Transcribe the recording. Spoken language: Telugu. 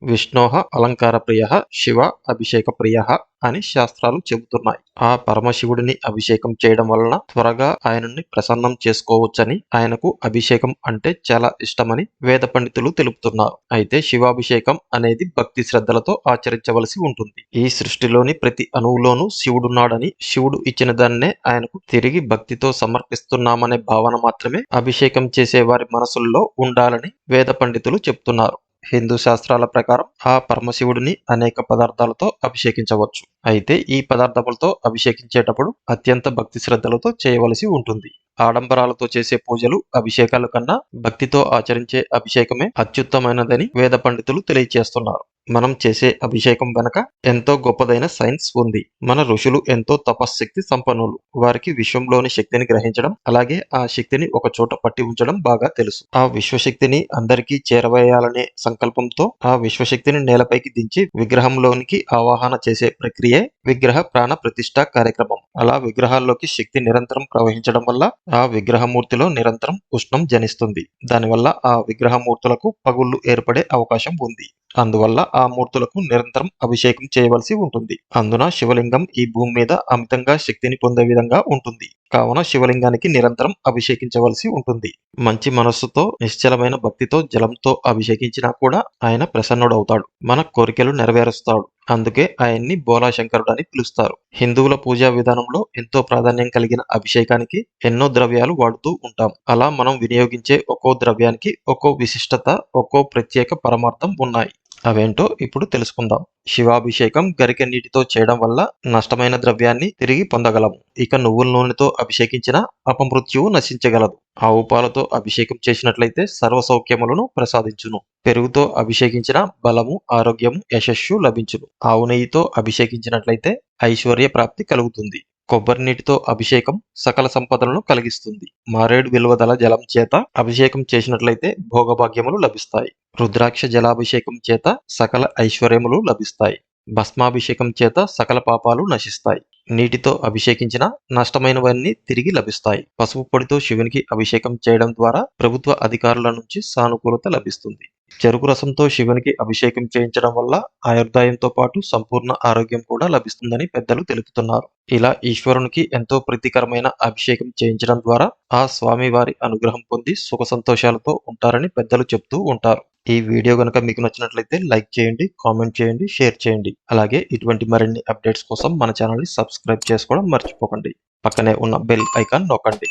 విష్ణోః అలంకార ప్రియః శివ అభిషేక ప్రియః అని శాస్త్రాలు చెబుతున్నాయి. ఆ పరమశివుడిని అభిషేకం చేయడం వలన త్వరగా ఆయనని ప్రసన్నం చేసుకోవచ్చని, ఆయనకు అభిషేకం అంటే చాలా ఇష్టమని వేద పండితులు తెలుపుతున్నారు. అయితే శివాభిషేకం అనేది భక్తి శ్రద్ధలతో ఆచరించవలసి ఉంటుంది. ఈ సృష్టిలోని ప్రతి అణువులోనూ శివుడున్నాడని, శివుడు ఇచ్చిన దాన్నే ఆయనకు తిరిగి భక్తితో సమర్పిస్తున్నామనే భావన మాత్రమే అభిషేకం చేసే వారి మనసుల్లో ఉండాలని వేద పండితులు చెప్తున్నారు. హిందూ శాస్త్రాల ప్రకారం ఆ పరమశివుడిని అనేక పదార్థాలతో అభిషేకించవచ్చు. అయితే ఈ పదార్థములతో అభిషేకించేటప్పుడు అత్యంత భక్తి శ్రద్ధలతో చేయవలసి ఉంటుంది. ఆడంబరాలతో చేసే పూజలు, అభిషేకాల కన్నా భక్తితో ఆచరించే అభిషేకమే అత్యుత్తమైనదని వేద పండితులు తెలియచేస్తున్నారు. మనం చేసే అభిషేకం వెనక ఎంతో గొప్పదైన సైన్స్ ఉంది. మన ఋషులు ఎంతో తపశ్శక్తి సంపన్నులు. వారికి విశ్వంలోని శక్తిని గ్రహించడం, అలాగే ఆ శక్తిని ఒక చోట పట్టి ఉంచడం బాగా తెలుసు. ఆ విశ్వశక్తిని అందరికీ చేరవేయాలనే సంకల్పంతో ఆ విశ్వశక్తిని నేలపైకి దించి విగ్రహంలోనికి ఆవాహన చేసే ప్రక్రియే విగ్రహ ప్రాణ ప్రతిష్ఠ కార్యక్రమం. అలా విగ్రహాల్లోకి శక్తి నిరంతరం ప్రవహించడం వల్ల ఆ విగ్రహమూర్తిలో నిరంతరం ఉష్ణం జనిస్తుంది. దానివల్ల ఆ విగ్రహమూర్తులకు పగుళ్లు ఏర్పడే అవకాశం ఉంది. అందువల్ల ఆ మూర్తులకు నిరంతరం అభిషేకం చేయవలసి ఉంటుంది. అందున శివలింగం ఈ భూమి మీద అమితంగా శక్తిని పొందే విధంగా ఉంటుంది. కావున శివలింగానికి నిరంతరం అభిషేకించవలసి ఉంటుంది. మంచి మనస్సుతో, నిశ్చలమైన భక్తితో జలంతో అభిషేకించినా కూడా ఆయన ప్రసన్నుడవుతాడు. మన కోరికలు నెరవేరుస్తాడు. అందుకే ఆయన్ని బోలాశంకరుడు అని పిలుస్తారు. హిందువుల పూజా విధానంలో ఎంతో ప్రాధాన్యం కలిగిన అభిషేకానికి ఎన్నో ద్రవ్యాలు వాడుతూ ఉంటాం. అలా మనం వినియోగించే ఒక్కో ద్రవ్యానికి ఒక్కో విశిష్టత, ఒక్కో ప్రత్యేక పరమార్థం ఉన్నాయి. అవేంటో ఇప్పుడు తెలుసుకుందాం. శివాభిషేకం గరిక నీటితో చేయడం వల్ల నష్టమైన ద్రవ్యాన్ని తిరిగి పొందగలము. ఇక నువ్వుల నూనెతో అభిషేకించిన అపమృత్యువు నశించగలదు. ఆవు పాలతో అభిషేకం చేసినట్లయితే సర్వ సౌఖ్యములను ప్రసాదించును. పెరుగుతో అభిషేకించిన బలము, ఆరోగ్యము, యశస్సు లభించును. ఆవు నెయ్యితో అభిషేకించినట్లయితే ఐశ్వర్య ప్రాప్తి కలుగుతుంది. కొబ్బరి నీటితో అభిషేకం సకల సంపదలను కలిగిస్తుంది. మారేడు విల్వదల జలం చేత అభిషేకం చేసినట్లయితే భోగభాగ్యములు లభిస్తాయి. రుద్రాక్ష జలాభిషేకం చేత సకల ఐశ్వర్యములు లభిస్తాయి. భస్మాభిషేకం చేత సకల పాపాలు నశిస్తాయి. నీటితో అభిషేకించిన నష్టమైనవన్నీ తిరిగి లభిస్తాయి. పసుపు పొడితో శివునికి అభిషేకం చేయడం ద్వారా ప్రభుత్వ అధికారుల నుంచి సానుకూలత లభిస్తుంది. చెరుకు రసంతో శివునికి అభిషేకం చేయించడం వల్ల ఆయుర్దాయంతో పాటు సంపూర్ణ ఆరోగ్యం కూడా లభిస్తుందని పెద్దలు తెలుపుతున్నారు. ఇలా ఈశ్వరునికి ఎంతో ప్రీతికరమైన అభిషేకం చేయించడం ద్వారా ఆ స్వామి వారి అనుగ్రహం పొంది సుఖ సంతోషాలతో ఉంటారని పెద్దలు చెప్తూ ఉంటారు. ఈ వీడియో గనుక మీకు నచ్చినట్లయితే లైక్ చేయండి, కామెంట్ చేయండి, షేర్ చేయండి. అలాగే ఇటువంటి మరిన్ని అప్డేట్స్ కోసం మన ఛానల్ని సబ్స్క్రైబ్ చేసుకోవడం మర్చిపోకండి. పక్కనే ఉన్న బెల్ ఐకాన్ నొక్కండి.